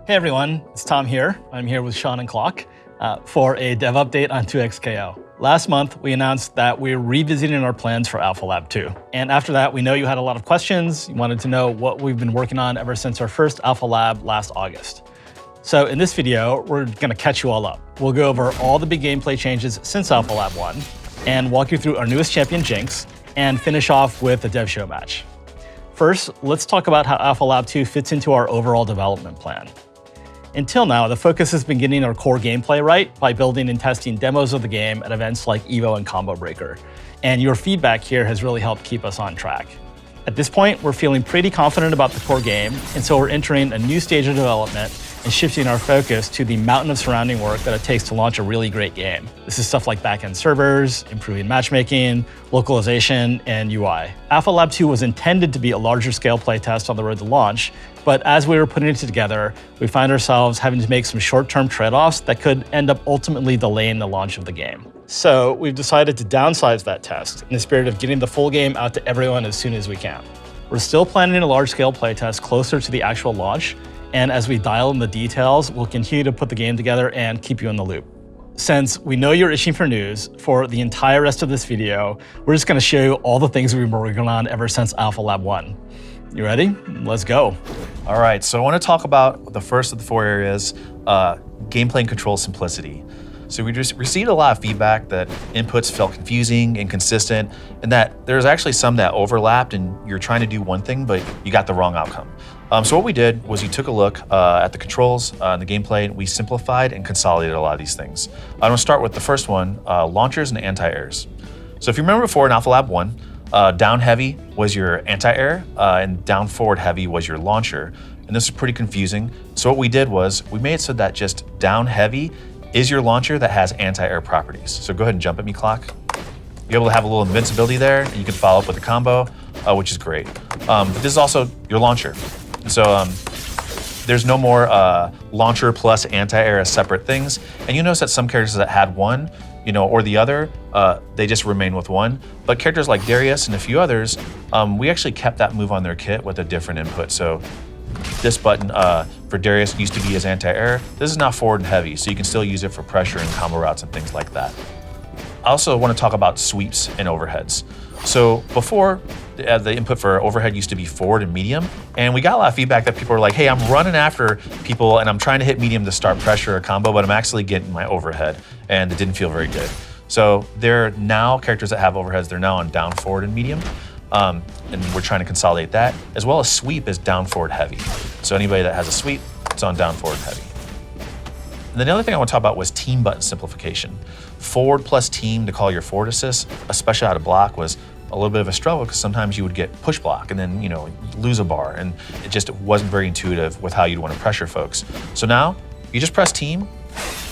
Hey everyone, it's Tom here. I'm here with Sean and Clock for a dev update on 2XKO. Last month, we announced that we're revisiting our plans for Alpha Lab 2. And after that, we know you had a lot of questions. You wanted to know what we've been working on ever since our first Alpha Lab last August. So in this video, we're gonna catch you all up. We'll go over all the big gameplay changes since Alpha Lab 1 and walk you through our newest champion, Jinx, and finish off with a dev show match. First, let's talk about how Alpha Lab 2 fits into our overall development plan. Until now, the focus has been getting our core gameplay right by building and testing demos of the game at events like EVO and Combo Breaker. And your feedback here has really helped keep us on track. At this point, we're feeling pretty confident about the core game, and so we're entering a new stage of development and shifting our focus to the mountain of surrounding work that it takes to launch a really great game. This is stuff like backend servers, improving matchmaking, localization, and UI. Alpha Lab 2 was intended to be a larger scale playtest on the road to launch, but as we were putting it together, we find ourselves having to make some short-term trade-offs that could end up ultimately delaying the launch of the game. So we've decided to downsize that test in the spirit of getting the full game out to everyone as soon as we can. We're still planning a large-scale playtest closer to the actual launch, and as we dial in the details, we'll continue to put the game together and keep you in the loop. Since we know you're itching for news, for the entire rest of this video, we're just gonna show you all the things we've been working on ever since Alpha Lab 1. You ready? Let's go. All right, so I want to talk about the first of the four areas, gameplay and control simplicity. So we just received a lot of feedback that inputs felt confusing, inconsistent, and that there's actually some that overlapped and you're trying to do one thing, but you got the wrong outcome. So what we did was we took a look at the controls and the gameplay, and we simplified and consolidated a lot of these things. I'm gonna start with the first one, launchers and anti-airs. So if you remember before in Alpha Lab 1, down heavy was your anti-air, and down forward heavy was your launcher. And this is pretty confusing. So what we did was we made it so that just down heavy is your launcher that has anti-air properties. So go ahead and jump at me, Clock. You're able to have a little invincibility there, and you can follow up with a combo, which is great. But this is also your launcher. So there's no more launcher plus anti-air as separate things. And you notice that some characters that had one, or the other, they just remain with one. But characters like Darius and a few others, we actually kept that move on their kit with a different input. So this button for Darius used to be his anti-air. This is now forward and heavy, so you can still use it for pressure and combo routes and things like that. I also want to talk about sweeps and overheads. So before, the input for overhead used to be forward and medium, and we got a lot of feedback that people were like, hey, I'm running after people and I'm trying to hit medium to start pressure or combo, but I'm actually getting my overhead, and it didn't feel very good. So there are now characters that have overheads, they're now on down, forward, and medium, and we're trying to consolidate that, as well as sweep is down, forward, heavy. So anybody that has a sweep, it's on down, forward, heavy. And then the other thing I want to talk about was team button simplification. Forward plus team to call your forward assist, especially out of block, was a little bit of a struggle because sometimes you would get push block and then lose a bar, and it just wasn't very intuitive with how you'd want to pressure folks. So now you just press team,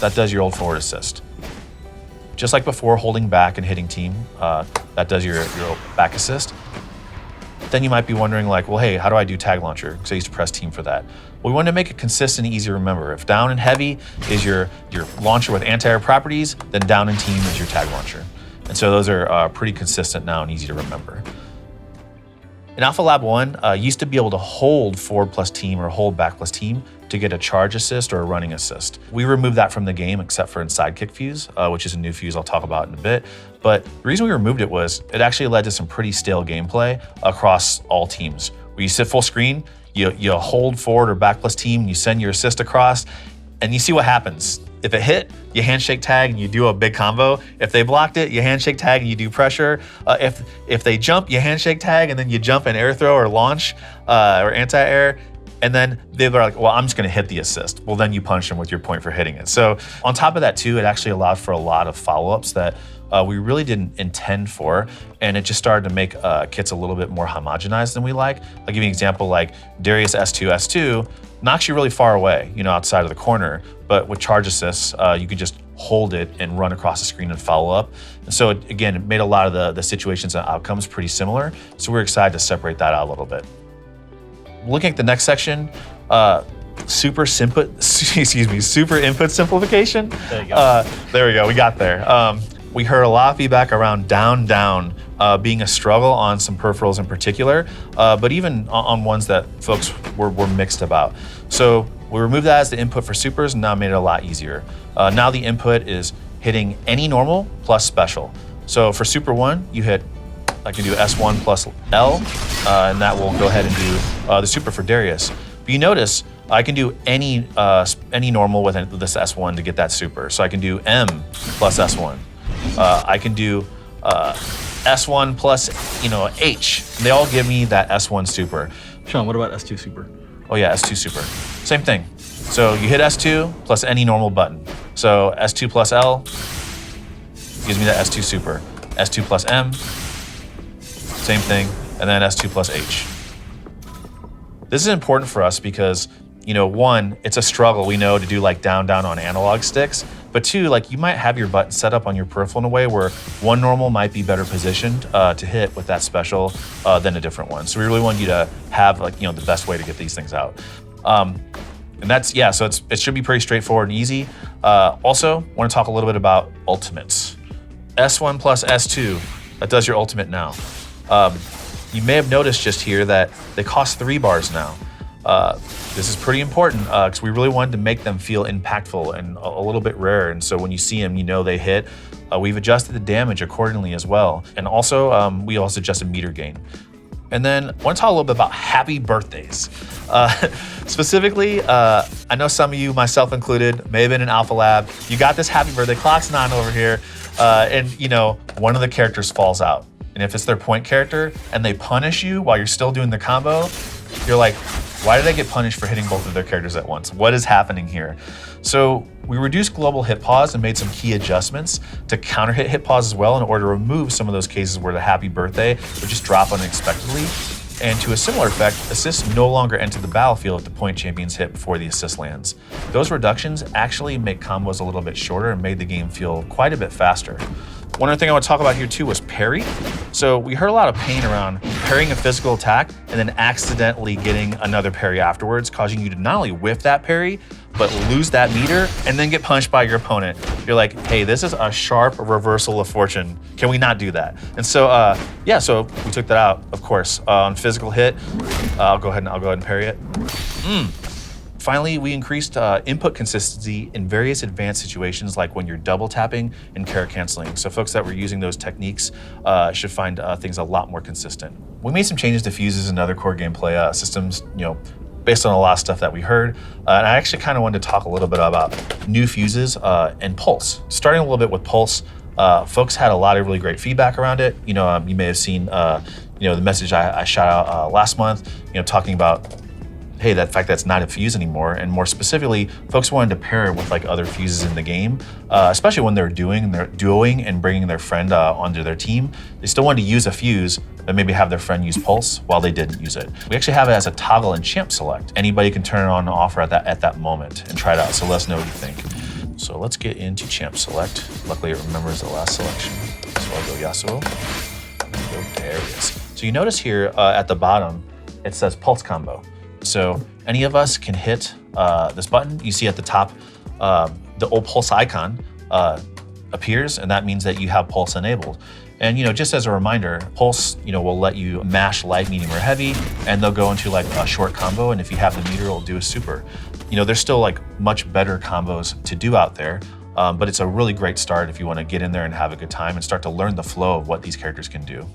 that does your old forward assist. Just like before, holding back and hitting team, that does your back assist. Then you might be wondering like, well, hey, how do I do tag launcher? Because I used to press team for that. Well, we wanted to make it consistent and easy to remember. If down and heavy is your launcher with anti-air properties, then down and team is your tag launcher. And so those are pretty consistent now and easy to remember. In Alpha Lab 1, you used to be able to hold forward plus team or hold back plus team to get a charge assist or a running assist. We removed that from the game except for in Sidekick Fuse, which is a new fuse I'll talk about in a bit. But the reason we removed it was it actually led to some pretty stale gameplay across all teams. Where you sit full screen, you hold forward or back plus team, you send your assist across, and you see what happens. If it hit, you handshake tag and you do a big combo. If they blocked it, you handshake tag and you do pressure. If they jump, you handshake tag and then you jump and air throw or launch or anti-air. And then they're like, well, I'm just gonna hit the assist. Well, then you punch them with your point for hitting it. So on top of that too, it actually allowed for a lot of follow-ups that we really didn't intend for. And it just started to make kits a little bit more homogenized than we like. I'll give you an example, like Darius S2 knocks you really far away, outside of the corner. But with charge assists, you can just hold it and run across the screen and follow up. And so again, it made a lot of the situations and outcomes pretty similar. So we're excited to separate that out a little bit. Looking at the next section, super input simplification. There you go. There we go, we got there. We heard a lot of feedback around down being a struggle on some peripherals in particular, but even on ones that folks were mixed about. So We removed that as the input for supers and now made it a lot easier. Now the input is hitting any normal plus special. So for super 1, I can do S1 plus L, and that will go ahead and do the super for Darius. But you notice I can do any normal with this S1 to get that super. So I can do M plus S1. I can do S1 plus H. They all give me that S1 super. Sean, what about S2 super? Oh yeah, S2 super. Same thing. So you hit S2 plus any normal button. So S2 plus L gives me that S2 super. S2 plus M, same thing, and then S2 plus H. This is important for us because, one, it's a struggle, we know, to do like down on analog sticks, but two, like you might have your button set up on your peripheral in a way where one normal might be better positioned to hit with that special than a different one. So we really want you to have the best way to get these things out. And that's, so it should be pretty straightforward and easy. Also, want to talk a little bit about ultimates. S1 plus S2, that does your ultimate now. You may have noticed just here that they cost 3 bars now. This is pretty important because we really wanted to make them feel impactful and a little bit rare. And so when you see them, they hit. We've adjusted the damage accordingly as well. And also, we also adjusted meter gain. And then I want to talk a little bit about happy birthdays. Specifically, I know some of you, myself included, may have been in Alpha Lab. You got this happy birthday, Clock's 9 over here, and one of the characters falls out. And if it's their point character and they punish you while you're still doing the combo, you're like, why did I get punished for hitting both of their characters at once? What is happening here? So we reduced global hit pause and made some key adjustments to counter hit pause as well in order to remove some of those cases where the happy birthday would just drop unexpectedly. And to a similar effect, assists no longer enter the battlefield if the point champions hit before the assist lands. Those reductions actually make combos a little bit shorter and made the game feel quite a bit faster. One other thing I want to talk about here too was parry. So we heard a lot of pain around parrying a physical attack and then accidentally getting another parry afterwards, causing you to not only whiff that parry, but lose that meter and then get punched by your opponent. You're like, hey, this is a sharp reversal of fortune. Can we not do that? And so, so we took that out, of course. On physical hit, I'll go ahead and parry it. Finally, we increased input consistency in various advanced situations like when you're double tapping and character canceling. So folks that were using those techniques should find things a lot more consistent. We made some changes to fuses and other core gameplay systems, based on a lot of stuff that we heard. And I actually kind of wanted to talk a little bit about new fuses and Pulse. Starting a little bit with Pulse, folks had a lot of really great feedback around it. You may have seen the message I shot out last month, talking about hey, that fact that's not a fuse anymore. And more specifically, folks wanted to pair it with like other fuses in the game, especially when they're duoing and bringing their friend onto their team. They still wanted to use a fuse, but maybe have their friend use Pulse while they didn't use it. We actually have it as a toggle in Champ Select. Anybody can turn it on and off at that moment and try it out. So let us know what you think. So let's get into Champ Select. Luckily it remembers the last selection. So I'll go Yasuo, and go Darius. So you notice here at the bottom, it says Pulse Combo. So any of us can hit this button. You see at the top, the old Pulse icon appears, and that means that you have Pulse enabled. And just as a reminder, Pulse will let you mash light, medium, or heavy, and they'll go into like a short combo. And if you have the meter, it'll do a super. There's still like much better combos to do out there, but it's a really great start if you want to get in there and have a good time and start to learn the flow of what these characters can do.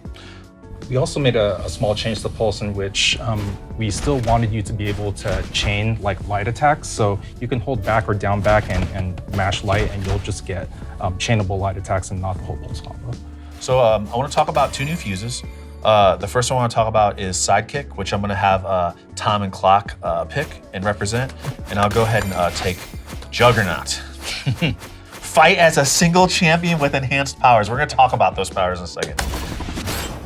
We also made a small change to Pulse in which we still wanted you to be able to chain like light attacks. So you can hold back or down back and mash light, and you'll just get chainable light attacks and not the whole Pulse combo. So I want to talk about 2 new fuses. The first one I want to talk about is Sidekick, which I'm going to have Tom and Clock pick and represent. And I'll go ahead and take Juggernaut. Fight as a single champion with enhanced powers. We're going to talk about those powers in a second.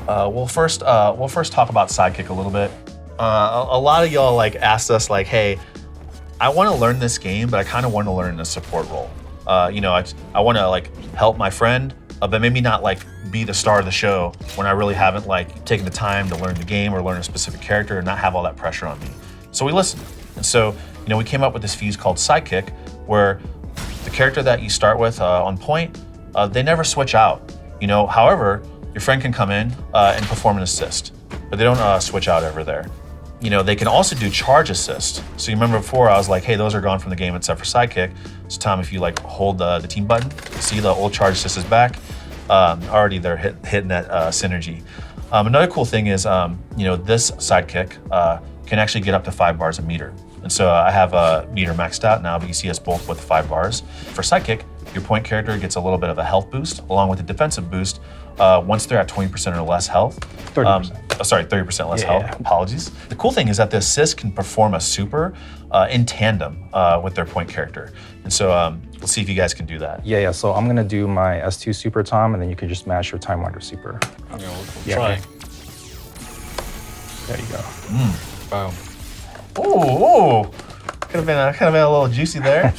We'll first talk about Sidekick a little bit. A lot of y'all asked us hey, I want to learn this game, but I kind of want to learn in a support role. I want to help my friend, but maybe not be the star of the show when I really haven't taken the time to learn the game or learn a specific character and not have all that pressure on me. So we listened, and so we came up with this fuse called Sidekick, where the character that you start with on point, they never switch out. However, your friend can come in and perform an assist, but they don't switch out ever there. they can also do charge assist. So you remember before I was like, hey, those are gone from the game except for sidekick. So Tom, if you like hold the team button, see the old charge assist is back. Already they're hitting that synergy. Another cool thing is, this sidekick can actually get up to 5 bars a meter. And so I have a meter maxed out now, but you see us both with 5 bars. For sidekick, your point character gets a little bit of a health boost along with a defensive boost once they're at 20% or less health. 30%. Sorry, 30% less health. Apologies. The cool thing is that the assist can perform a super in tandem with their point character. And so let's see if you guys can do that. Yeah. So I'm gonna do my S2 super, Tom, and then you can just mash your Time Wander super. We'll try. There you go. Boom. Ooh. Could have been a little juicy there.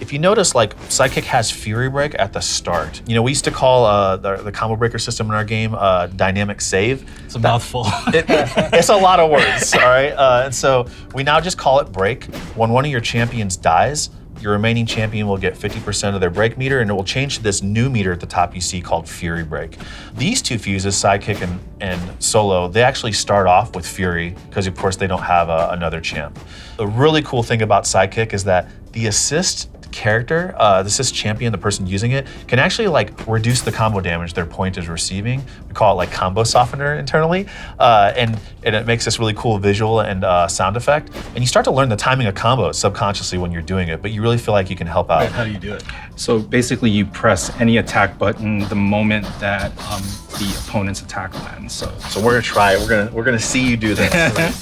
If you notice, like, Sidekick has Fury Break at the start. We used to call the combo breaker system in our game dynamic save. It's a mouthful. It's a lot of words, all right? And so we now just call it break. When one of your champions dies, your remaining champion will get 50% of their break meter, and it will change to this new meter at the top you see called Fury Break. These two fuses, Sidekick and Solo, they actually start off with Fury because, of course, they don't have another champ. The really cool thing about Sidekick is that the assist character, the assist champion, the person using it, can actually like reduce the combo damage their point is receiving. We call it like combo softener internally, and it makes this really cool visual and sound effect. And you start to learn the timing of combos subconsciously when you're doing it, but you really feel like you can help out. How do you do it? So basically, you press any attack button the moment that the opponent's attack lands. So we're gonna try it. We're gonna see you do this.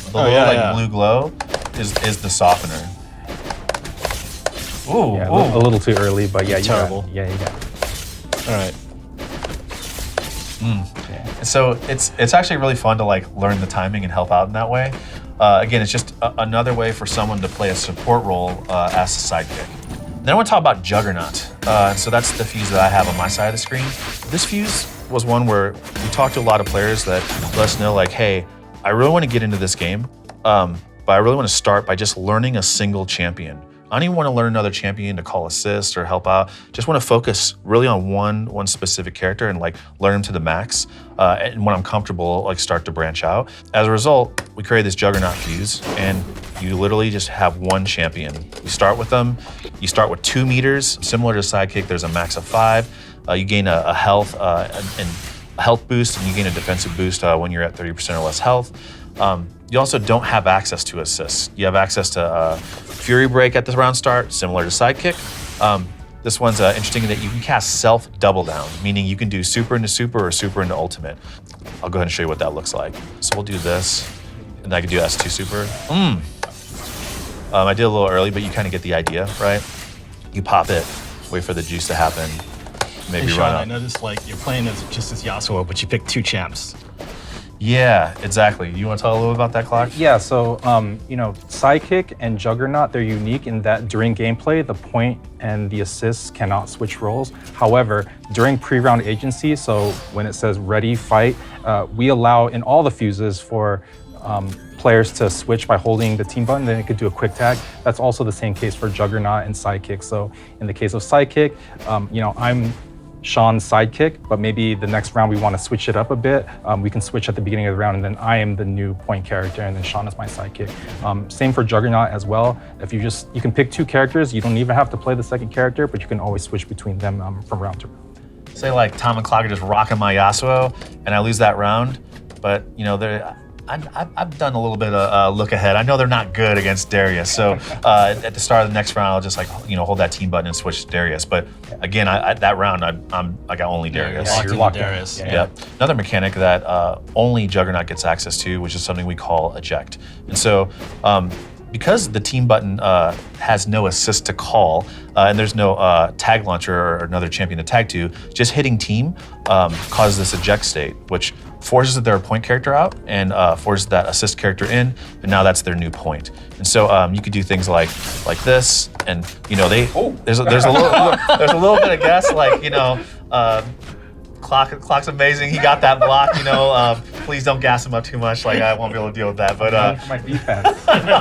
The little blue glow is the softener. Ooh, yeah, ooh. a little too early, but yeah, Terrible. You got it. All right. So it's actually really fun to like learn the timing and help out in that way. Again, it's just another way for someone to play a support role as a sidekick. Then I want to talk about Juggernaut. So that's the fuse that I have on my side of the screen. This fuse was one where we talked to a lot of players that let us know like, hey, I really want to get into this game, but I really want to start by just learning a single champion. I don't even want to learn another champion to call assist or help out. Just want to focus really on one specific character and like learn him to the max. And when I'm comfortable, like start to branch out. As a result, we created this Juggernaut fuse, and you literally just have one champion. You start with them. You start with 2 meters, similar to Sidekick. There's a max of 5. You gain a health and a health boost, and you gain a defensive boost when you're at 30% or less health. You also don't have access to assists. You have access to Fury Break at the round start, similar to Sidekick. This one's interesting in that you can cast self double down, meaning you can do super into super or super into ultimate. I'll go ahead and show you what that looks like. So we'll do this, and I can do S2 super. I did a little early, but you kind of get the idea, right? You pop it, wait for the juice to happen, maybe Hey, Sean, run up. I noticed like you're playing as just as Yasuo, but you picked 2 champs. Yeah, exactly. You want to talk a little bit about that, Clark? Yeah, so Sidekick and Juggernaut, they're unique in that during gameplay, the point and the assists cannot switch roles. However, during pre-round agency, so when it says ready, fight, we allow in all the fuses for players to switch by holding the team button, then it could do a quick tag. That's also the same case for Juggernaut and Sidekick. So in the case of Sidekick, I'm Sean's sidekick, but maybe the next round we want to switch it up a bit. We can switch at the beginning of the round, and then I am the new point character, and then Sean is my sidekick. Same for Juggernaut as well. If you can pick 2 characters, you don't even have to play the second character, but you can always switch between them from round to round. Say like Tom and Clark are just rocking my Yasuo, and I lose that round, but I've done a little bit of look ahead. I know they're not good against Darius, so at the start of the next round, I'll just like hold that team button and switch to Darius. But again, that round, I got only Darius. You're You're locked in. Darius. Yeah. Another mechanic that only Juggernaut gets access to, which is something we call eject. And so because the team button has no assist to call, and there's no tag launcher or another champion to tag to, just hitting team causes this eject state, which forces their point character out and forces that assist character in, and now that's their new point. And so you could do things like this, and there's a little bit of guess, like Clock's amazing. He got that block. Please don't gas him up too much. Like I won't be able to deal with that. But My defense.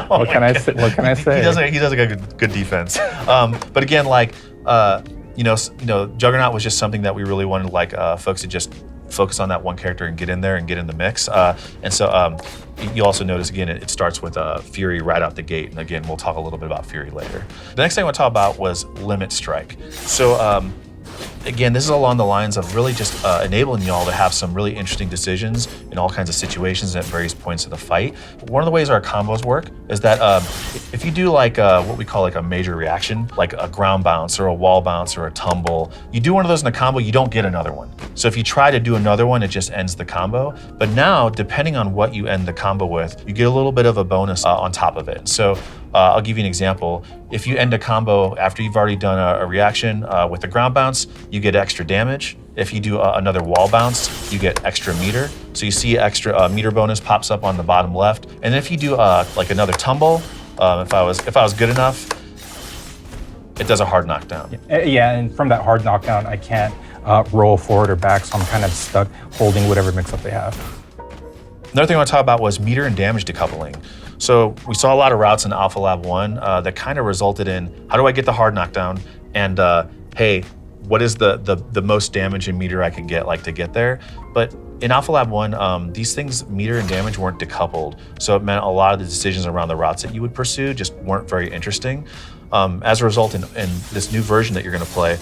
What can I say? What can I say? He does a good defense. But again, Juggernaut was just something that we really wanted folks to just focus on that one character and get in there and get in the mix. And so you also notice, again, it starts with Fury right out the gate. And again, we'll talk a little bit about Fury later. The next thing I want to talk about was Limit Strike. So again, this is along the lines of really just enabling y'all to have some really interesting decisions in all kinds of situations at various points of the fight. One of the ways our combos work is that if you do like what we call like a major reaction, like a ground bounce or a wall bounce or a tumble, you do one of those in a combo, you don't get another one. So if you try to do another one, it just ends the combo. But now, depending on what you end the combo with, you get a little bit of a bonus on top of it. So I'll give you an example. If you end a combo after you've already done a reaction with a ground bounce, you get extra damage. If you do another wall bounce, you get extra meter. So you see extra meter bonus pops up on the bottom left. And then if you do like another tumble, if I was good enough, it does a hard knockdown. Yeah, and from that hard knockdown, I can't roll forward or back, so I'm kind of stuck holding whatever mix-up they have. Another thing I want to talk about was meter and damage decoupling. So we saw a lot of routes in Alpha Lab 1 that kind of resulted in, how do I get the hard knockdown? And hey, what is the most damage and meter I can get like to get there? But in Alpha Lab 1, these things, meter and damage, weren't decoupled. So it meant a lot of the decisions around the routes that you would pursue just weren't very interesting. As a result, in this new version that you're going to play,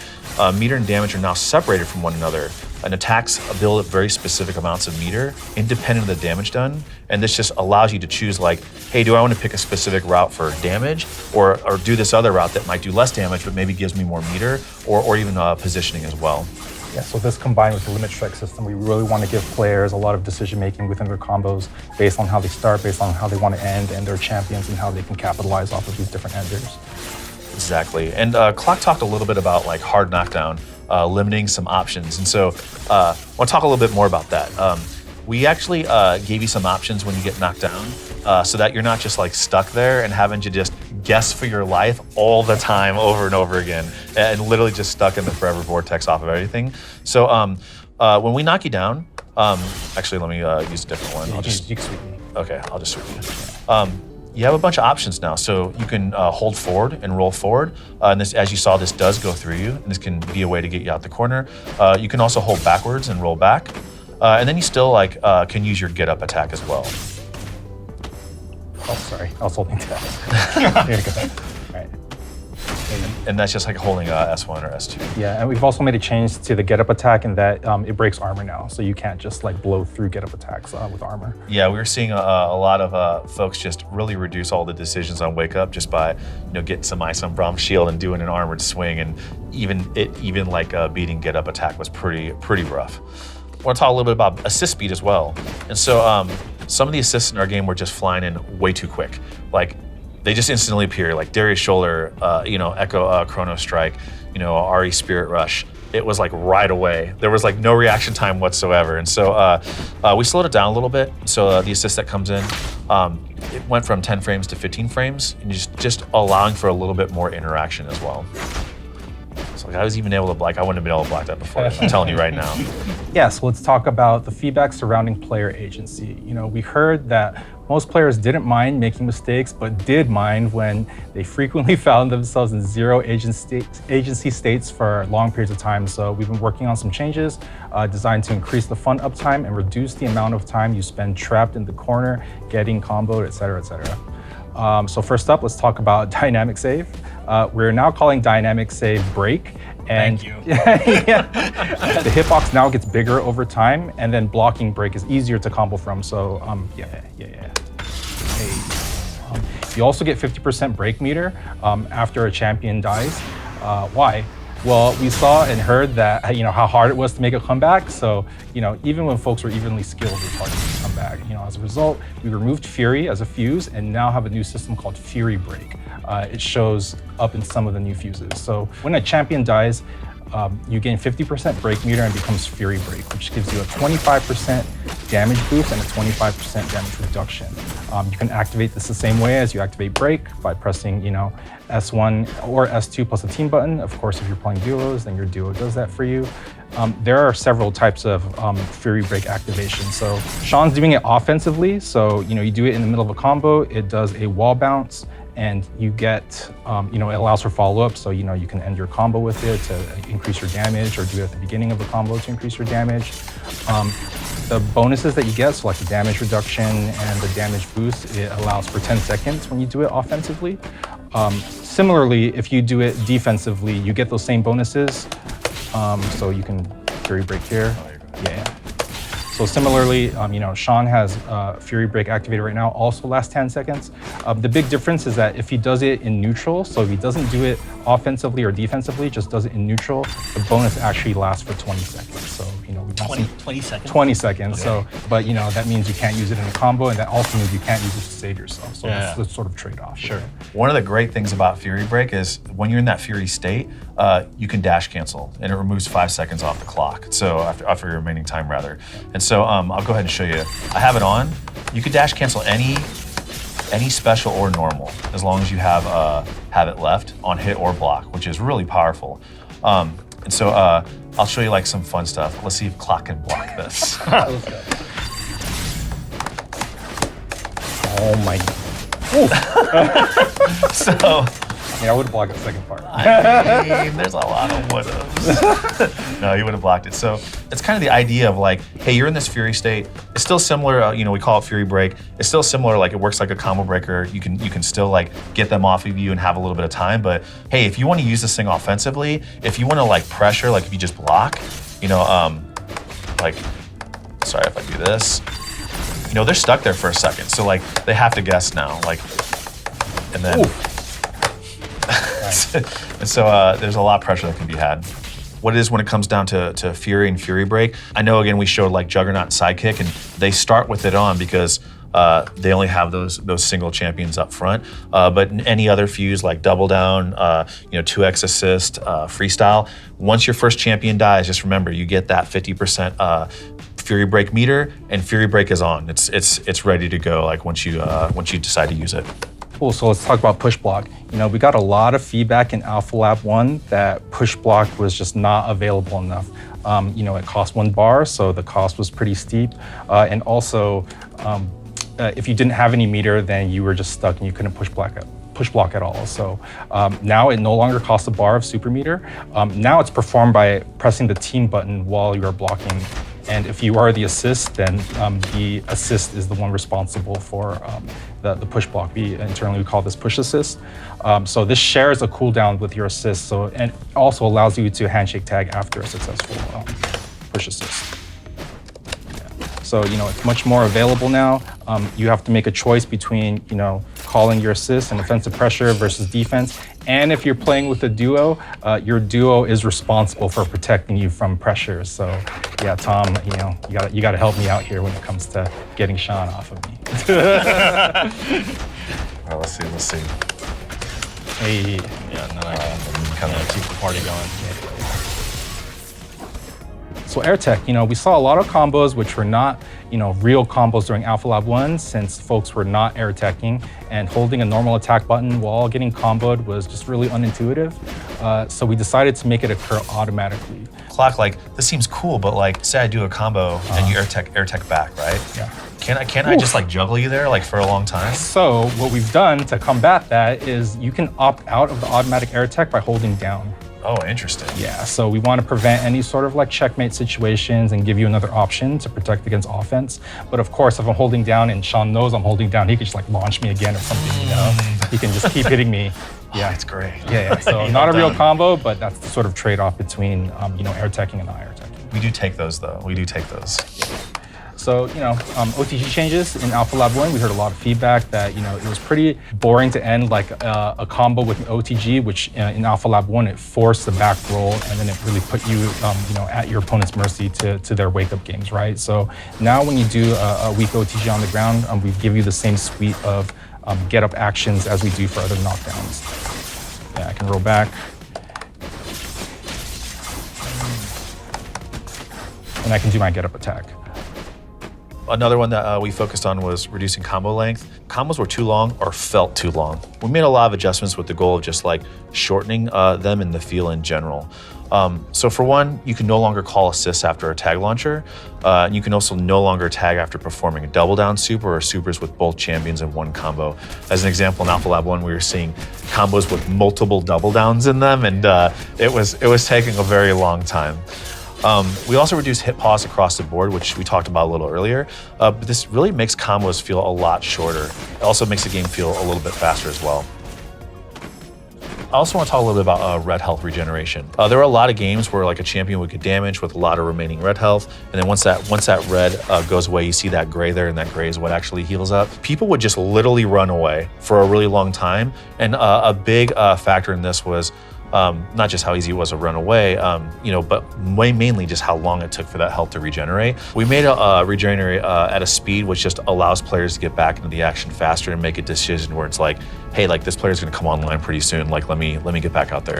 meter and damage are now separated from one another. And attacks build up very specific amounts of meter, independent of the damage done. And this just allows you to choose like, hey, do I want to pick a specific route for damage, or do this other route that might do less damage, but maybe gives me more meter, or even positioning as well. Yeah, so this combined with the Limit Strike system, we really want to give players a lot of decision making within their combos based on how they start, based on how they want to end, and their champions and how they can capitalize off of these different enders. Exactly. And Clock talked a little bit about like hard knockdown, limiting some options. And so I want to talk a little bit more about that. We actually gave you some options when you get knocked down so that you're not just like stuck there and having to just guess for your life all the time over and over again and literally just stuck in the forever vortex off of everything. So when we knock you down, actually let me use a different one. You can sweep me. Okay, I'll just sweep you. You have a bunch of options now. So you can hold forward and roll forward. And this, as you saw, this does go through you. And this can be a way to get you out the corner. You can also hold backwards and roll back. And then you still like can use your get up attack as well. Oh, sorry, I was holding that. There you go. All right. And that's just like holding S1 or S2. Yeah, and we've also made a change to the get up attack in that it breaks armor now. So you can't just like blow through get up attacks with armor. Yeah, we were seeing a lot of folks just really reduce all the decisions on wake up just by getting some ice on Brahm's shield and doing an armored swing, and even like beating get up attack was pretty rough. I want to talk a little bit about assist speed as well. And so some of the assists in our game were just flying in way too quick. Like they just instantly appear, like Darius Shoulder, Echo Chrono Strike, Ari Spirit Rush. It was like right away. There was like no reaction time whatsoever. And so we slowed it down a little bit. So the assist that comes in, it went from 10 frames to 15 frames, and just allowing for a little bit more interaction as well. So like I was even able to I wouldn't have been able to block that before. I'm telling you right now. Yeah, so let's talk about the feedback surrounding player agency. We heard that most players didn't mind making mistakes, but did mind when they frequently found themselves in zero agency states for long periods of time. So we've been working on some changes designed to increase the fun uptime and reduce the amount of time you spend trapped in the corner, getting comboed, et cetera, et cetera. So first up, let's talk about dynamic save. We're now calling dynamic save break. And Thank you. The hitbox now gets bigger over time, and then blocking break is easier to combo from. So Hey. You also get 50% break meter after a champion dies. Why? Well, we saw and heard that how hard it was to make a comeback. So even when folks were evenly skilled, it was hard to make a comeback. As a result, we removed Fury as a fuse and now have a new system called Fury Break. It shows up in some of the new fuses. So when a champion dies, you gain 50% break meter and becomes Fury Break, which gives you a 25% damage boost and a 25% damage reduction. You can activate this the same way as you activate break by pressing S1 or S2 plus a team button. Of course, if you're playing duos, then your duo does that for you. There are several types of Fury Break activation. So Sean's doing it offensively. So you do it in the middle of a combo. It does a wall bounce and you get, it allows for follow-up, so you can end your combo with it to increase your damage, or do it at the beginning of the combo to increase your damage. The bonuses that you get, so like the damage reduction and the damage boost, it allows for 10 seconds when you do it offensively. Similarly, if you do it defensively, you get those same bonuses. So you can Fury Break here. Yeah. So similarly, Sean has Fury Break activated right now, also lasts 10 seconds. The big difference is that if he does it in neutral, so if he doesn't do it offensively or defensively, just does it in neutral, the bonus actually lasts for 20 seconds. So, we want 20 seconds? 20 seconds. Okay. So, but that means you can't use it in a combo, and that also means you can't use it to save yourself. So Yeah. that's the sort of trade-off. Sure. One of the great things about Fury Break is when you're in that Fury state, you can dash cancel, and it removes 5 seconds off the clock. So after your remaining time, rather. And so I'll go ahead and show you. I have it on. You can dash cancel any special or normal, as long as you have it left on hit or block, which is really powerful. And so I'll show you like some fun stuff. Let's see if clock can block this. Let's go. Oh my. So. Yeah, I would have blocked the second part. I mean, there's a lot of would'ves. No, you would have blocked it. So it's kind of the idea of like, hey, you're in this Fury state. It's still similar, we call it Fury Break. It's still similar, like it works like a combo breaker. You can still like get them off of you and have a little bit of time. But hey, if you want to use this thing offensively, if you want to like pressure, like if you just block, like, sorry if I do this, they're stuck there for a second. So like they have to guess now, like, and then. Ooh. And so there's a lot of pressure that can be had. What it is when it comes down to Fury and Fury Break, I know again we showed like Juggernaut and Sidekick, and they start with it on because they only have those single champions up front. But in any other fuse like Double Down, 2x assist, Freestyle, once your first champion dies, just remember you get that 50% Fury Break meter, and Fury Break is on. It's ready to go. Like once you decide to use it. Cool, so let's talk about push block. We got a lot of feedback in Alpha Lab 1 that push block was just not available enough. It cost 1 bar, so the cost was pretty steep. And also, if you didn't have any meter, then you were just stuck and you couldn't push block at all. So now it no longer costs a bar of super meter. Now it's performed by pressing the team button while you are blocking. And if you are the assist, then the assist is the one responsible for the push block. Internally we call this push assist. So this shares a cooldown with your assist, and also allows you to handshake tag after a successful push assist. So, it's much more available now. You have to make a choice between, calling your assist and offensive pressure versus defense. And if you're playing with a duo, your duo is responsible for protecting you from pressure. So, yeah, Tom, you got to help me out here when it comes to getting Sean off of me. All right, let's see. Hey. Yeah, and then I can kind of keep the party going. So AirTech, we saw a lot of combos which were not, real combos during Alpha Lab 1, since folks were not AirTeching, and holding a normal attack button while getting comboed was just really unintuitive. So we decided to make it occur automatically. Clock, like, this seems cool, but like, say I do a combo and you AirTech back, right? Yeah. Can't I just like juggle you there like for a long time? So what we've done to combat that is you can opt out of the automatic AirTech by holding down. Oh, interesting. Yeah, so we want to prevent any sort of like checkmate situations and give you another option to protect against offense. But of course, if I'm holding down and Sean knows I'm holding down, he could just like launch me again or something, He can just keep hitting me. Yeah, it's great. Yeah. So not a real combo, but that's the sort of trade-off between, AirTeching and not AirTeching. We do take those though. We do take those. So, OTG changes in Alpha Lab 1, we heard a lot of feedback that, it was pretty boring to end like a combo with an OTG, which in Alpha Lab 1, it forced the back roll, and then it really put you, at your opponent's mercy to their wake-up games, right? So now when you do a weak OTG on the ground, we give you the same suite of get-up actions as we do for other knockdowns. Yeah, I can roll back. And I can do my get-up attack. Another one that we focused on was reducing combo length. combos were too long or felt too long. We made a lot of adjustments with the goal of just like shortening them in the feel in general. So for one, you can no longer call assists after a tag launcher. And you can also no longer tag after performing a double down super or supers with both champions in one combo. As an example, in Alpha Lab 1, we were seeing combos with multiple double downs in them, and it was taking a very long time. We also reduced hit pause across the board, which we talked about a little earlier, but this really makes combos feel a lot shorter. It also makes the game feel a little bit faster as well. I also want to talk a little bit about red health regeneration. There were a lot of games where like a champion would get damaged with a lot of remaining red health, and then once that red goes away, you see that gray there, and that gray is what actually heals up. People would just literally run away for a really long time, and a big factor in this was not just how easy it was to run away, but mainly just how long it took for that health to regenerate. We made a regenerate at a speed which just allows players to get back into the action faster and make a decision where it's like, hey, like this player's gonna come online pretty soon. Like let me get back out there.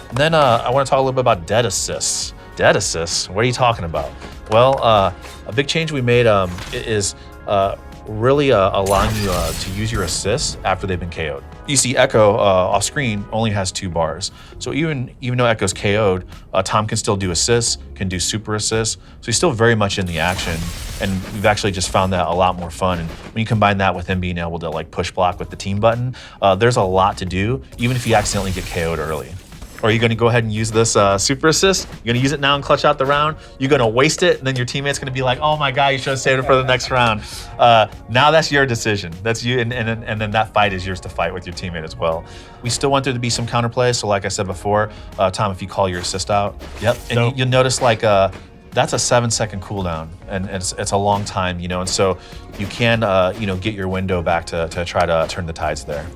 And then I want to talk a little bit about dead assists. Dead assists? What are you talking about? Well, a big change we made is really allowing you to use your assists after they've been KO'd. You see Echo off screen only has 2 bars. So even though Echo's KO'd, Tom can still do assists, can do super assists. So he's still very much in the action. And we've actually just found that a lot more fun. And when you combine that with him being able to like push block with the team button, there's a lot to do, even if you accidentally get KO'd early. Or are you going to go ahead and use this super assist? You're going to use it now and clutch out the round? You're going to waste it, and then your teammate's going to be like, oh my God, you should have saved it for the next round. Now that's your decision. That's you, and then that fight is yours to fight with your teammate as well. We still want there to be some counterplay, so like I said before, Tom, if you call your assist out, yep, and you'll notice like that's a 7-second cooldown, and it's a long time, and so you can get your window back to try to turn the tides there.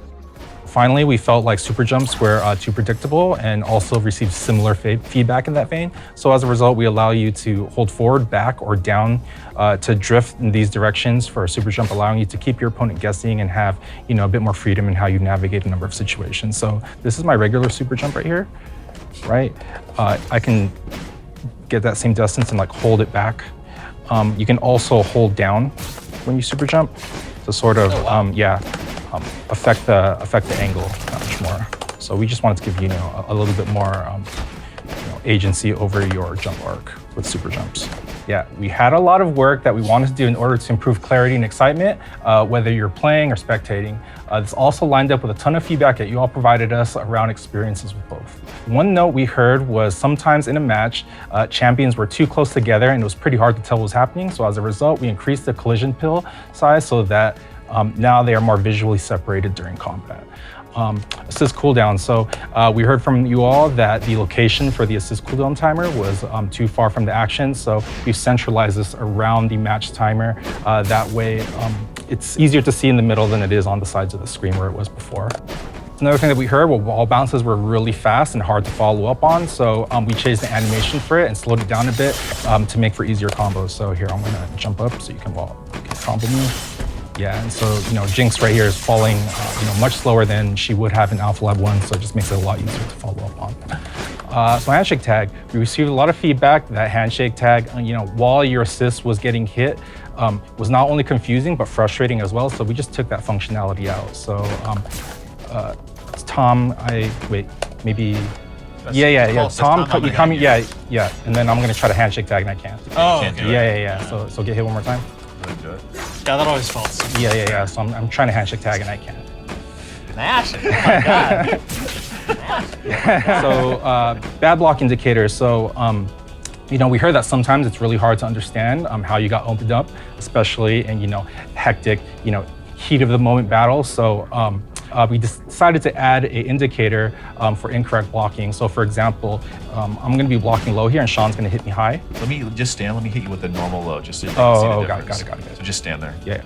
Finally, we felt like super jumps were too predictable and also received similar feedback in that vein. So as a result, we allow you to hold forward, back, or down to drift in these directions for a super jump, allowing you to keep your opponent guessing and have a bit more freedom in how you navigate a number of situations. So this is my regular super jump right here, right? I can get that same distance and like hold it back. You can also hold down when you super jump to sort of, affect the angle that much more. So we just wanted to give you, a little bit more agency over your jump arc with super jumps. Yeah, we had a lot of work that we wanted to do in order to improve clarity and excitement, whether you're playing or spectating. This also lined up with a ton of feedback that you all provided us around experiences with both. One note we heard was sometimes in a match, champions were too close together and it was pretty hard to tell what was happening. So as a result, we increased the collision pill size so that now they are more visually separated during combat. Assist cooldown. So we heard from you all that the location for the assist cooldown timer was too far from the action. So we centralized this around the match timer. That way it's easier to see in the middle than it is on the sides of the screen where it was before. Another thing that we heard were wall bounces were really fast and hard to follow up on. So we changed the animation for it and slowed it down a bit to make for easier combos. So here, I'm gonna jump up so you can combo me. Yeah, and so, Jinx right here is falling, much slower than she would have in Alpha Lab 1, so it just makes it a lot easier to follow up on. So handshake tag, we received a lot of feedback that handshake tag, while your assist was getting hit, was not only confusing, but frustrating as well, so we just took that functionality out. So, Tom, maybe... Tom, you come, yeah, and then I'm gonna try to handshake tag and I can't. Oh, okay. Yeah. So get hit one more time. Yeah, that always felt so. Yeah. So I'm trying to handshake tag and I can't. Nash, oh my God. So bad block indicators. So we heard that sometimes it's really hard to understand how you got opened up, especially in hectic, heat of the moment battles. So we decided to add an indicator for incorrect blocking. So for example, I'm going to be blocking low here and Sean's going to hit me high. Let me just stand. Let me hit you with a normal low, just so you can see the difference. Got it. So just stand there. Yeah.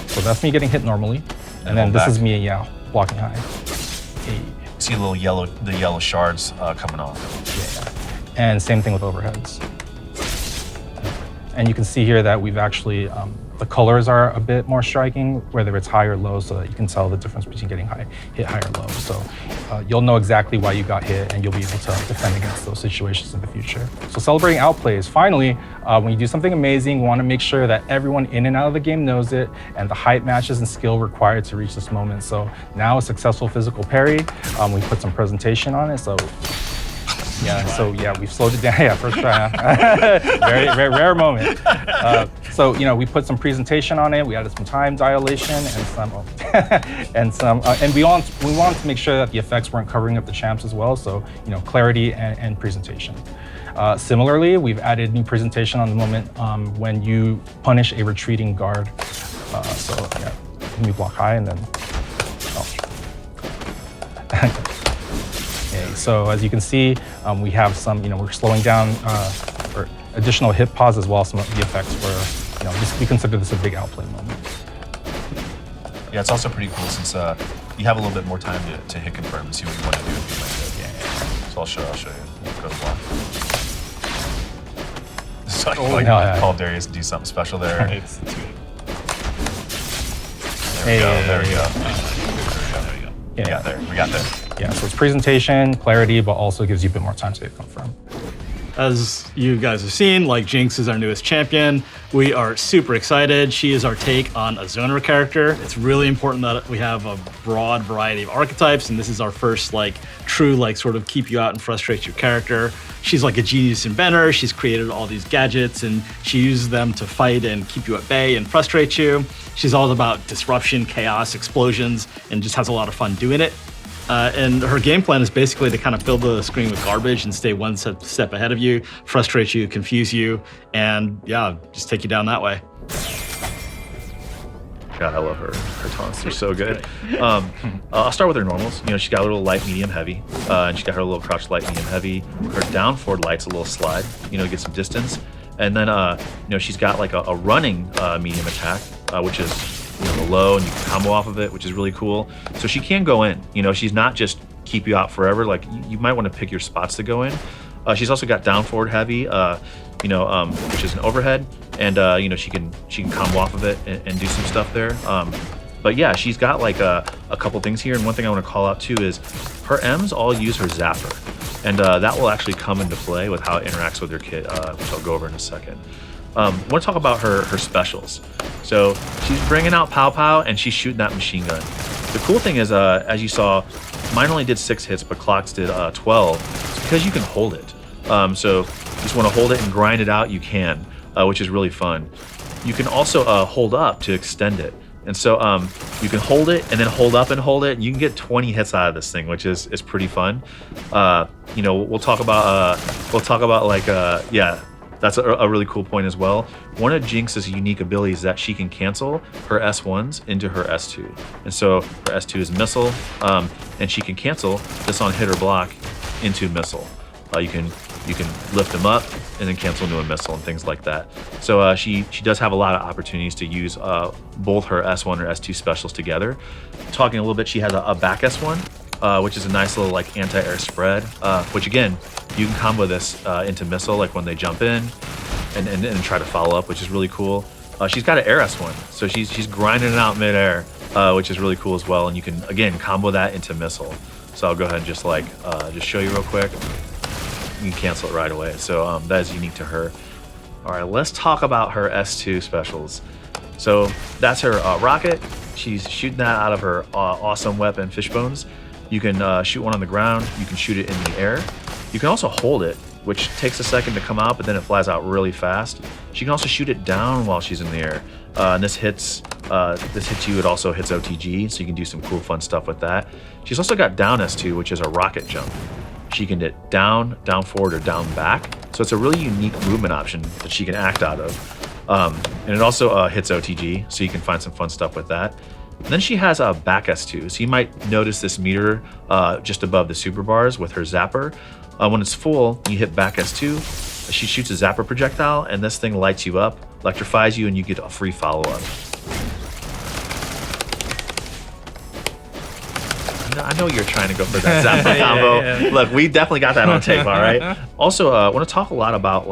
So that's me getting hit normally, and then this is me, blocking high. Hey. See the yellow shards coming off. Yeah. And same thing with overheads. And you can see here that we've actually the colors are a bit more striking, whether it's high or low, so that you can tell the difference between getting hit high or low. So you'll know exactly why you got hit, and you'll be able to defend against those situations in the future. So celebrating outplays. Finally, when you do something amazing, we want to make sure that everyone in and out of the game knows it, and the height matches and skill required to reach this moment. So now a successful physical parry. We put some presentation on it. So yeah, we've slowed it down. Yeah, first try. Very, very rare moment. So we put some presentation on it. We added some time dilation and and we want to make sure that the effects weren't covering up the champs as well. So clarity and presentation. Similarly, we've added new presentation on the moment when you punish a retreating guard. You block high and then. Okay, so as you can see, we have some, we're slowing down for additional hit pause as well. Some of the effects were, we consider this a big outplay moment. Yeah, it's also pretty cool since you have a little bit more time to hit confirm and see what you want to do with the like yeah. So I'll show you. Go to block. So I can call Darius to do something special there. It's too There we go. Yeah, we got there. Yeah, so it's presentation, clarity, but also gives you a bit more time to hit confirm. As you guys have seen, like Jinx is our newest champion. We are super excited. She is our take on a zoner character. It's really important that we have a broad variety of archetypes, and this is our first true sort of keep you out and frustrate your character. She's like a genius inventor. She's created all these gadgets, and she uses them to fight and keep you at bay and frustrate you. She's all about disruption, chaos, explosions, and just has a lot of fun doing it. And her game plan is basically to kind of fill the screen with garbage and stay one step ahead of you, frustrate you, confuse you, and yeah, just take you down that way. God, I love her taunts. They're so good. I'll start with her normals. She's got a little light, medium, heavy, and she's got her little crouch light, medium, heavy. Her down forward light's a little slide, get some distance. And then, she's got like a running medium attack, which is the low, and you can combo off of it, which is really cool. So she can go in. She's not just keep you out forever. Like you might want to pick your spots to go in. She's also got down forward heavy, which is an overhead, and she can combo off of it and do some stuff there. But yeah, she's got like a couple things here, and one thing I want to call out too is her M's all use her Zapper, and that will actually come into play with how it interacts with her kit, which I'll go over in a second. I want to talk about her specials. So she's bringing out Pow Pow, and she's shooting that machine gun. The cool thing is, as you saw, mine only did 6 hits, but Clock's did 12. It's because you can hold it. So if you just want to hold it and grind it out, you can, which is really fun. You can also hold up to extend it. And so you can hold it and then hold up and hold it, and you can get 20 hits out of this thing, which is pretty fun. We'll talk about that's a really cool point as well. One of Jinx's unique abilities is that she can cancel her S1s into her S2. And so her S2 is missile, and she can cancel this on hit or block into missile. You can lift them up and then cancel into a missile and things like that. So she does have a lot of opportunities to use both her S1 or S2 specials together. Talking a little bit, she has a back S1, which is a nice little anti-air spread, which again, you can combo this into missile when they jump in and try to follow up, which is really cool. She's got an air S1, so she's grinding it out midair, which is really cool as well. And you can again combo that into missile. So I'll go ahead and just show you real quick. You can cancel it right away. So that is unique to her. All right, let's talk about her S2 specials. So that's her rocket. She's shooting that out of her awesome weapon, Fishbones. You can shoot one on the ground. You can shoot it in the air. You can also hold it, which takes a second to come out, but then it flies out really fast. She can also shoot it down while she's in the air. And this hits you. It also hits OTG, so you can do some cool, fun stuff with that. She's also got down S2, which is a rocket jump. She can hit down, down forward, or down back. So it's a really unique movement option that she can act out of. And it also hits OTG, so you can find some fun stuff with that. And then she has a back S2. So you might notice this meter just above the super bars with her Zapper. When it's full, you hit back S2. She shoots a Zapper projectile, and this thing lights you up, electrifies you, and you get a free follow-up. I know you're trying to go for that Zapper combo. Yeah. Look, we definitely got that on tape, all right? Also, I want to talk a lot about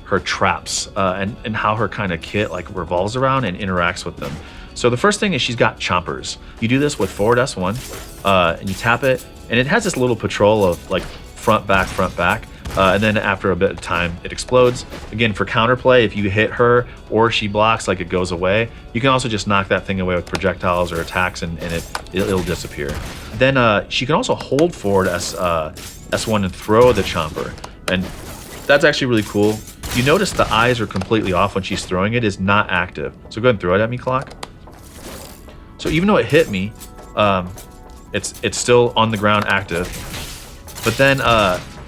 her traps and how her kind of kit like revolves around and interacts with them. So the first thing is she's got chompers. You do this with forward S1 and you tap it, and it has this little patrol of like front, back, and then after a bit of time, it explodes. Again, for counterplay, if you hit her or she blocks, like it goes away. You can also just knock that thing away with projectiles or attacks, and it'll disappear. Then she can also hold forward S1 and throw the chomper, and that's actually really cool. You notice the eyes are completely off when she's throwing it, is not active. So go ahead and throw it at me, Clock. So even though it hit me, it's still on the ground active. But then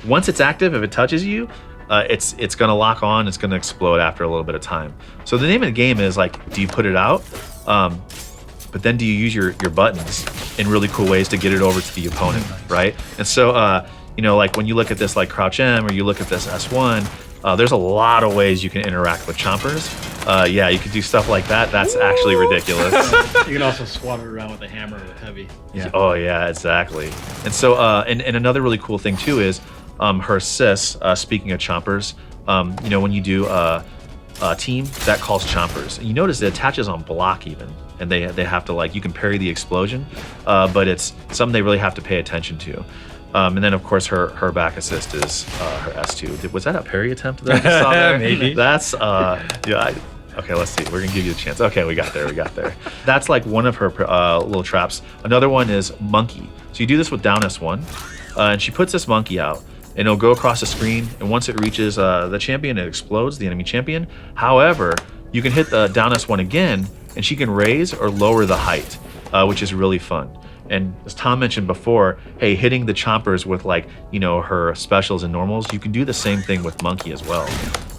once it's active, if it touches you, it's gonna lock on. It's gonna explode after a little bit of time. So the name of the game is like, do you put it out? But then do you use your buttons in really cool ways to get it over to the opponent, right? And so you know, like when you look at this like Crouch M or you look at this S1, there's a lot of ways you can interact with chompers. Yeah, you could do stuff like that. That's actually ridiculous. You can also swat it around with a hammer with heavy. Yeah. Oh yeah, exactly. And so, and another really cool thing too is her sis. Speaking of chompers, you know, when you do a team that calls chompers, and you notice it attaches on block even, and they have to like, you can parry the explosion, but it's something they really have to pay attention to. And then of course her back assist is her S2. Was that a parry attempt that I just saw there? Maybe. That's yeah. Okay, let's see. We're gonna give you a chance. Okay, we got there. That's like one of her little traps. Another one is monkey. So you do this with down S1, and she puts this monkey out, and it'll go across the screen. And once it reaches the champion, it explodes, the enemy champion. However, you can hit the down S1 again, and she can raise or lower the height, which is really fun. And as Tom mentioned before, hey, hitting the chompers with like, you know, her specials and normals, you can do the same thing with monkey as well.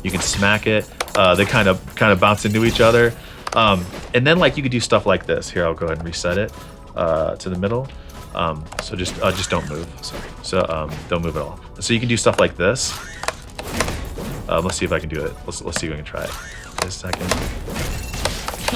You can smack it. They kind of bounce into each other. And then like you could do stuff like this. Here, I'll go ahead and reset it to the middle. So just don't move. Sorry. So don't move at all. So you can do stuff like this. Let's see if I can do it. Let's see if I can try it. Just a second.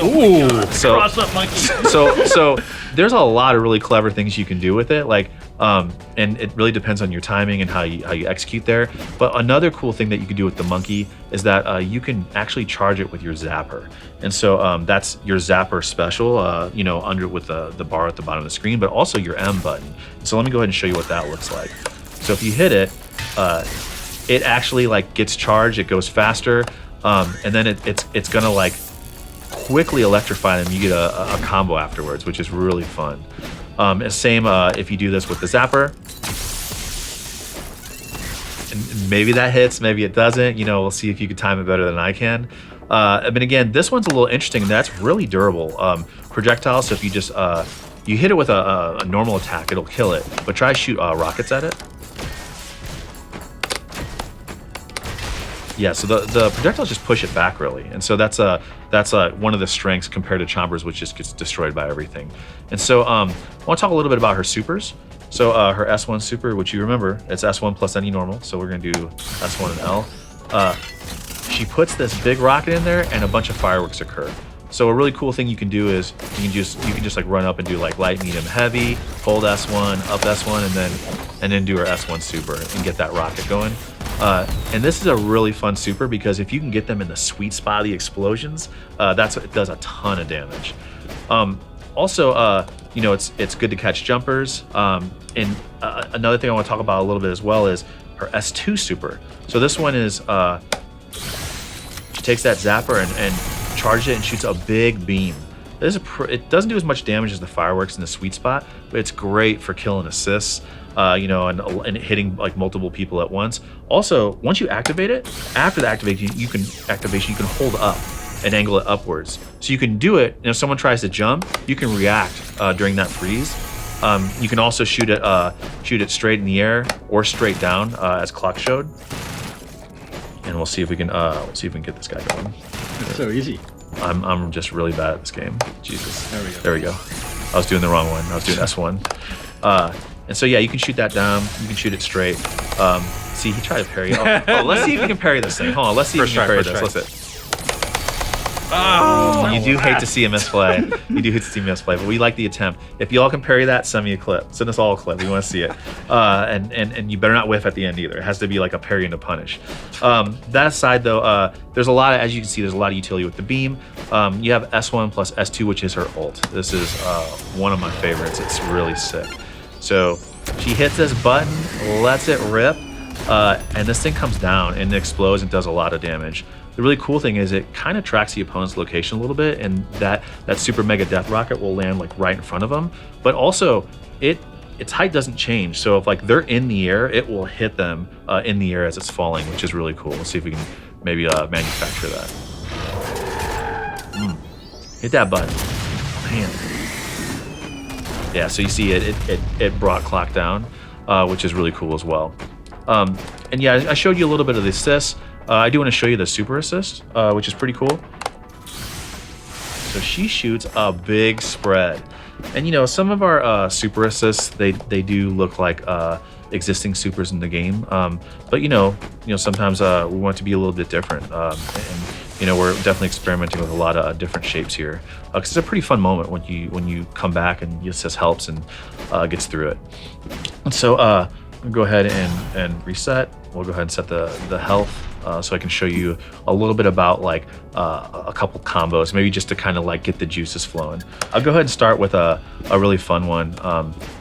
Ooh, So- cross up monkey. So there's a lot of really clever things you can do with it, like and it really depends on your timing and how you execute there. But another cool thing that you can do with the monkey is that you can actually charge it with your zapper, and so that's your zapper special, you know, under with the bar at the bottom of the screen, but also your M button. So let me go ahead and show you what that looks like. So if you hit it, it actually like gets charged, it goes faster, and then it's gonna like quickly electrify them. You get a combo afterwards, which is really fun. Same if you do this with the zapper. And maybe that hits, maybe it doesn't. You know, we'll see if you can time it better than I can. But again, this one's a little interesting. That's really durable. Projectile, so if you just you hit it with a normal attack, it'll kill it. But try to shoot rockets at it. Yeah, so the projectiles just push it back really, and so that's one of the strengths compared to chompers, which just gets destroyed by everything. And so I want to talk a little bit about her supers. So her S1 super, which you remember, it's S1 plus any normal. So we're gonna do S1 and L. She puts this big rocket in there, and a bunch of fireworks occur. So a really cool thing you can do is you can just like run up and do like light, medium, heavy, hold S1, up S1, and then do her S1 super and get that rocket going. And this is a really fun super because if you can get them in the sweet spot of the explosions, it does a ton of damage. Also, you know, it's good to catch jumpers. And another thing I want to talk about a little bit as well is her S2 super. So this one is she takes that zapper and charges it and shoots a big beam. It doesn't do as much damage as the fireworks in the sweet spot, but it's great for killing assists. You know, and hitting like multiple people at once. Also, once you activate it, after the activation, you can hold up and angle it upwards. So you can do it, and if someone tries to jump, you can react during that freeze. You can also shoot it straight in the air or straight down, as Clock showed. And we'll see if we can get this guy going. It's so easy. I'm just really bad at this game. Jesus. There we go. I was doing the wrong one. I was doing S1. And so yeah, you can shoot that down. You can shoot it straight. See, he tried to parry. Oh, let's see if we can parry this thing. Hold on, let's see if we can parry this. Let's hit. Oh, you do hate to see a misplay. You do hate to see a misplay, but we like the attempt. If y'all can parry that, send me a clip. Send us all a clip. We want to see it. And you better not whiff at the end either. It has to be like a parry and a punish. That aside, though, there's a lot of, as you can see, there's a lot of utility with the beam. You have S1 plus S2, which is her ult. This is one of my favorites. It's really sick. So she hits this button, lets it rip, and this thing comes down and it explodes and does a lot of damage. The really cool thing is it kind of tracks the opponent's location a little bit, and that super mega death rocket will land like right in front of them. But also, its height doesn't change. So if like they're in the air, it will hit them in the air as it's falling, which is really cool. Let's see if we can maybe manufacture that. Hit that button, man. Yeah, so you see it brought clock down, which is really cool as well. And yeah, I showed you a little bit of the assist. I do want to show you the super assist, which is pretty cool. So she shoots a big spread. And you know, some of our super assists, they do look like existing supers in the game. But you know, sometimes we want it to be a little bit different. And you know, we're definitely experimenting with a lot of different shapes here. Because it's a pretty fun moment when you come back and the assist helps and gets through it. And so we'll go ahead and reset. We'll go ahead and set the health. So I can show you a little bit about like a couple combos, maybe just to kind of like get the juices flowing. I'll go ahead and start with a really fun one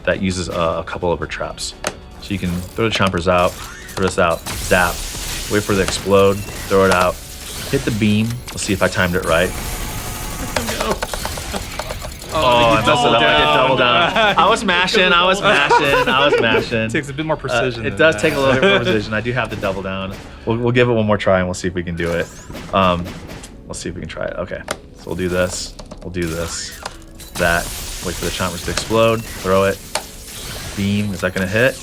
that uses a couple of her traps. So you can throw the chompers out, throw this out, zap, wait for it to explode, throw it out, hit the beam. Let's see if I timed it right. Oh, I messed it up. I did double down. I was mashing. It takes a bit more precision. It does take a little bit more precision. I do have to double down. We'll give it one more try and we'll see if we can do it. Let's see if we can try it. Okay, so we'll do this. We'll do this. That. Wait for the chompers to explode. Throw it. Beam. Is that gonna hit?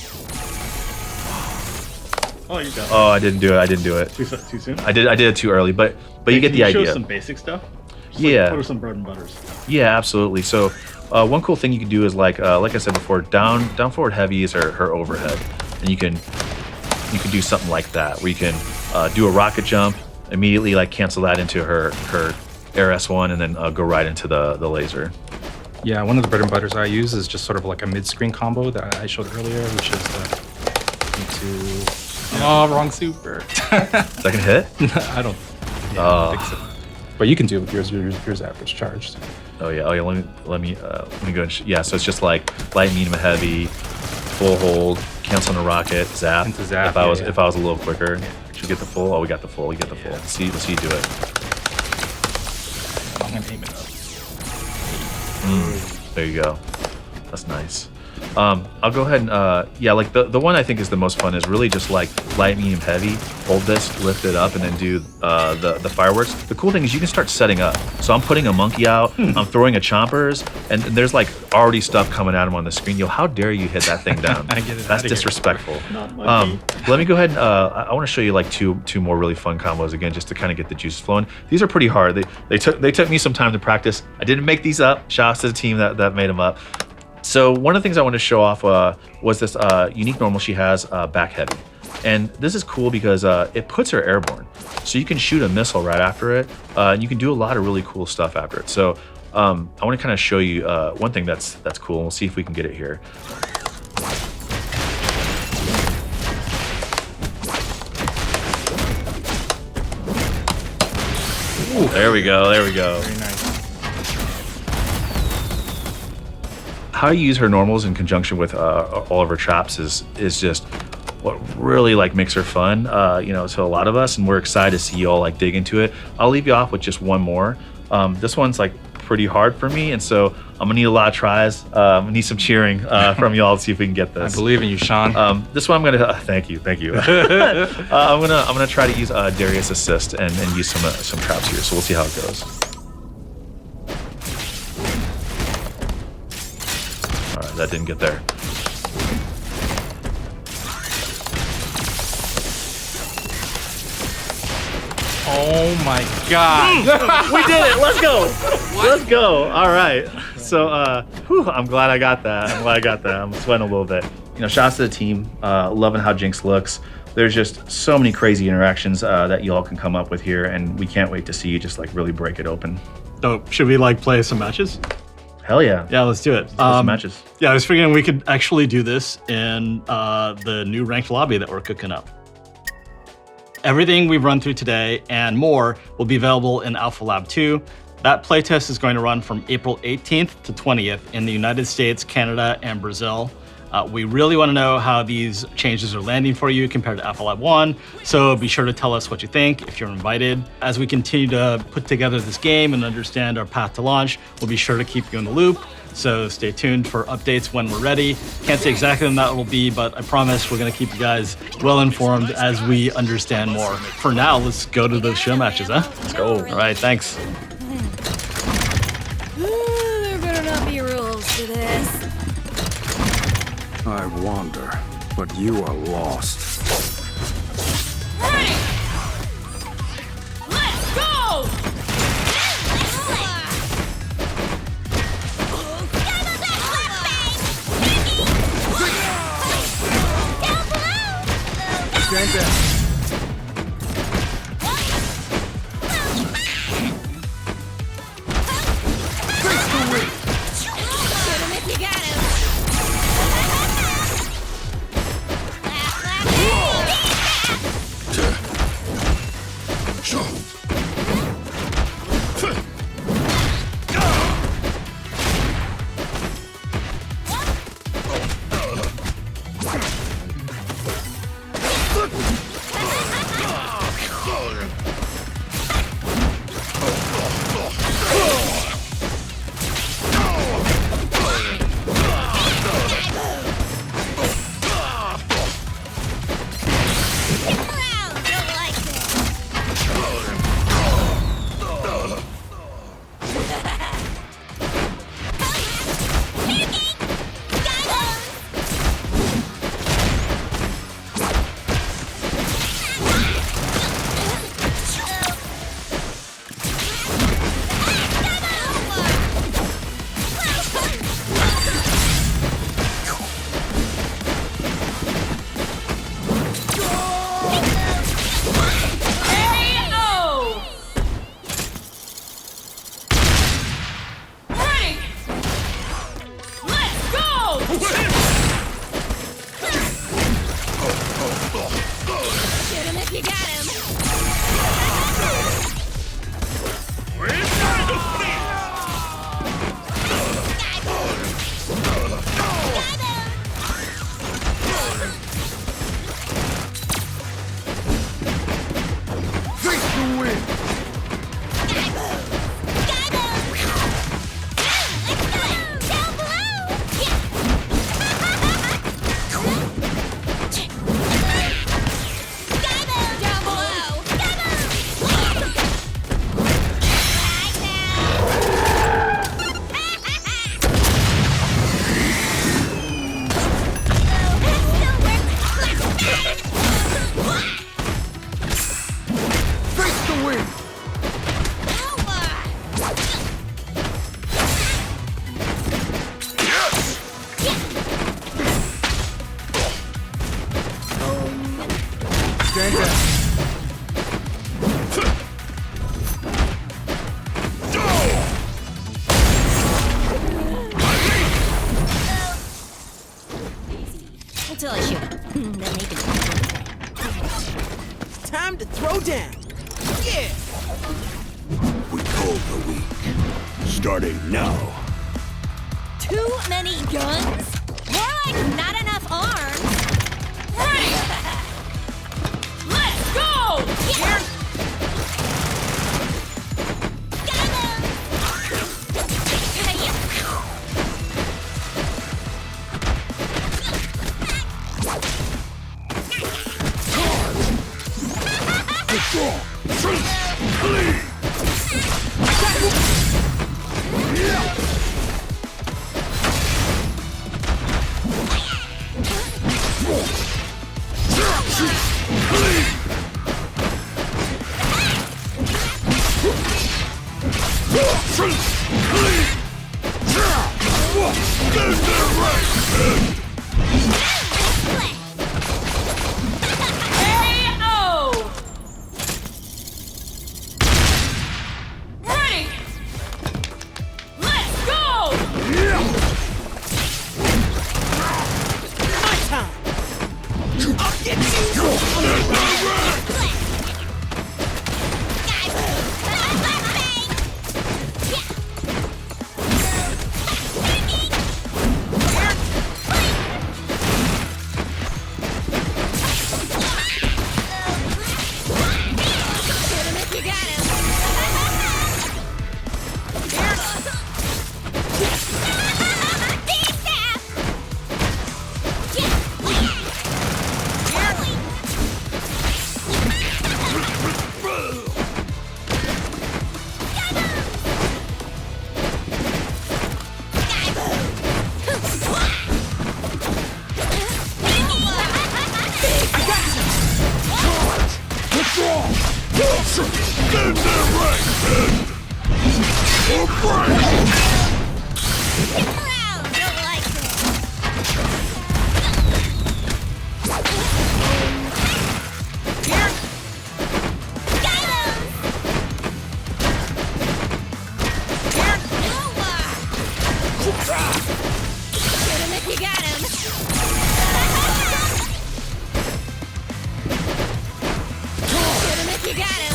Oh, you got it. Oh, I didn't do it. Too soon? I did it too early, but you get the Show idea. some basic stuff? Just Yeah. What are some bread and butters? Yeah, absolutely. So one cool thing you can do is like I said before, down forward heavy is her overhead, and you can do something like that where you can do a rocket jump, immediately like cancel that into her air S1, and then go right into the laser. Yeah, one of the bread and butters I use is just sort of like a mid-screen combo that I showed earlier, which is wrong super. Is that gonna hit? I don't think so. But you can do it with yours after it's charged. Oh yeah. Let me go. Yeah. So it's just like light, medium, heavy, full hold, cancel on a rocket, zap. Into zap, If I was yeah. a little quicker, should we get the full? Oh, we got the full. We get the full. Let's see you do it. I'm gonna aim it up. There you go. That's nice. I'll go ahead and like the one I think is the most fun is really just like light, medium, heavy. Hold this, lift it up, and then do the fireworks. The cool thing is you can start setting up. So I'm putting a monkey out, I'm throwing a chompers, and there's like already stuff coming at him on the screen. Yo, how dare you hit that thing down? I get it That's outta here. disrespectful. Not monkey. Let me go ahead and I want to show you like two more really fun combos again, just to kind of get the juices flowing. These are pretty hard. They took me some time to practice. I didn't make these up. Shout out to the team that made them up. So one of the things I wanted to show off was this unique normal she has, back heavy. And this is cool because it puts her airborne. So you can shoot a missile right after it, and you can do a lot of really cool stuff after it. So I want to kind of show you one thing that's cool, and we'll see if we can get it here. Ooh, there we go. Very nice. How you use her normals in conjunction with all of her traps is just what really like makes her fun, to a lot of us, and we're excited to see you all like dig into it. I'll leave you off with just one more. This one's like pretty hard for me, and so I'm gonna need a lot of tries. I need some cheering from y'all to see if we can get this. I believe in you, Sean. This one I'm gonna thank you. I'm gonna try to use Darius assist and use some traps here. So we'll see how it goes. All right, that didn't get there. Oh my God. We did it. Let's go. Let's go. All right. So, I'm glad I got that. I'm sweating a little bit. Shouts to the team. Loving how Jinx looks. There's just so many crazy interactions that you all can come up with here, and we can't wait to see you just like really break it open. So should we like play some matches? Hell yeah. Yeah, let's do it. Some matches. Yeah, I was figuring we could actually do this in the new ranked lobby that we're cooking up. Everything we've run through today and more will be available in Alpha Lab 2. That playtest is going to run from April 18th to 20th in the United States, Canada, and Brazil. We really want to know how these changes are landing for you compared to Alpha Lab 1, so be sure to tell us what you think if you're invited. As we continue to put together this game and understand our path to launch, we'll be sure to keep you in the loop, so stay tuned for updates when we're ready. Can't say exactly when that will be, but I promise we're going to keep you guys well informed as we understand more. For now, let's go to those show matches, huh? Let's go. All right, thanks. There better not be rules to this. I wander, but you are lost. Ready! Let's go! Stand down. Stand down. Until I shoot him. Then they can. Time to throw down. Yeah. We hold the weak. Starting now. Too many guns? More like not enough arms. Right. Let's go! Here. Stand there right, then! Or break! Don't like it. Got him! Shoot him if you got him. Shoot him if you got him.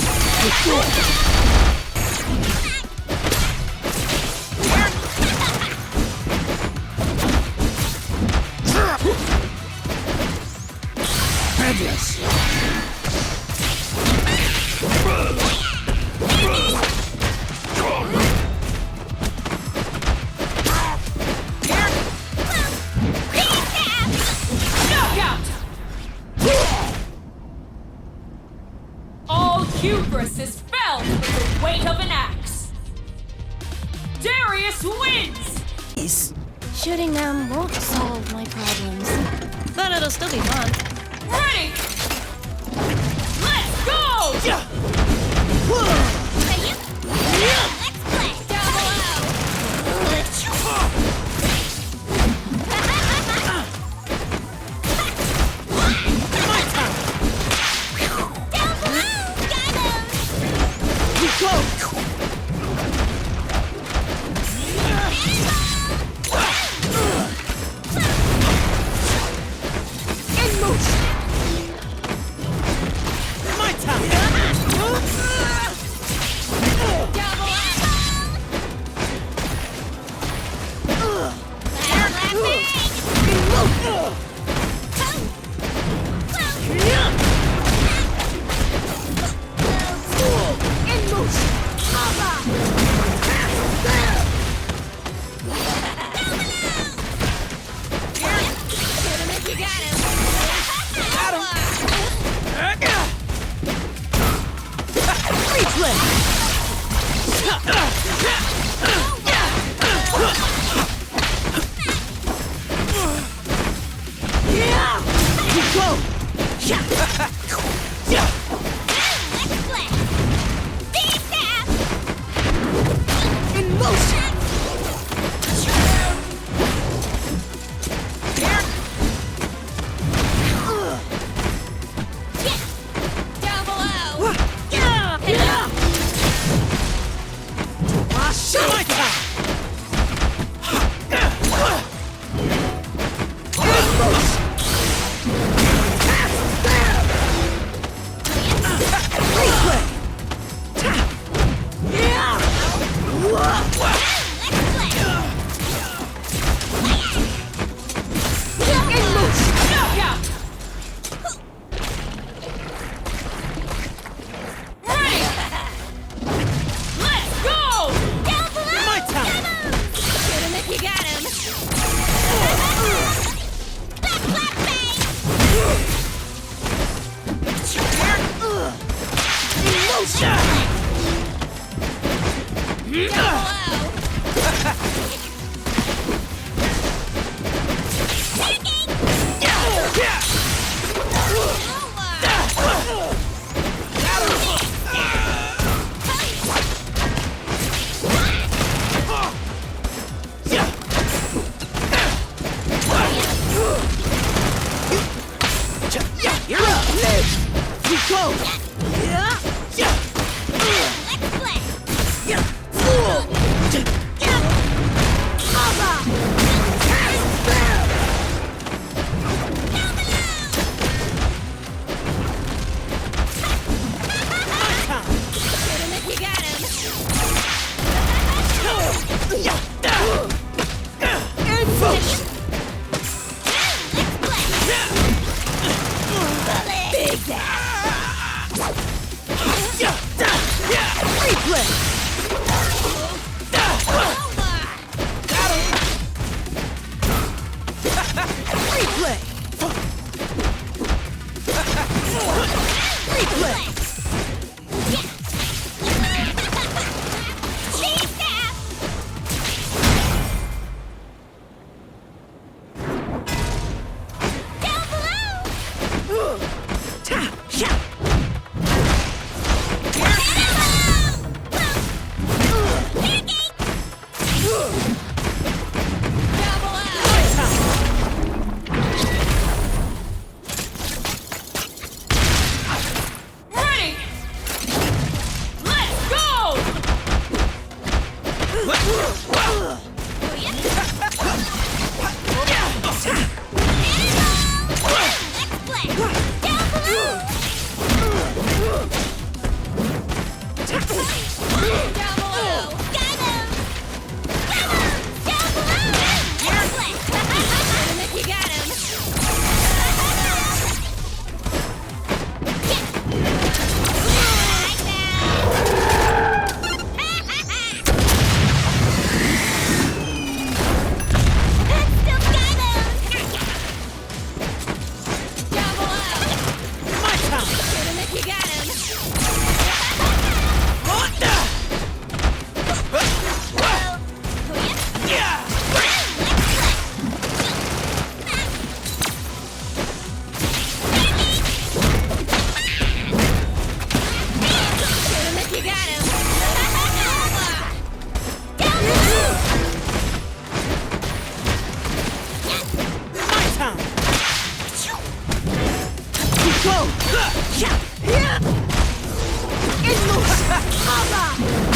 All hubris fell with the weight of an axe. Darius wins! Shooting them won't solve my problems, but it'll still be fun. Ready! Let's go! Let's play. Double O. Let's down below. Got him. We go! In motion! My time! Double In motion! Shoot him if you got him. Replay! We go! Let's play. D-Tap. In motion! Down below. My time! Knockout! Ready! Let's go! Down below. My time! Shoot him if you got him. Clap, clap, bang. Down below. You're up! We go! Let's play. Replay! Ready! Let's go! Go! In motion!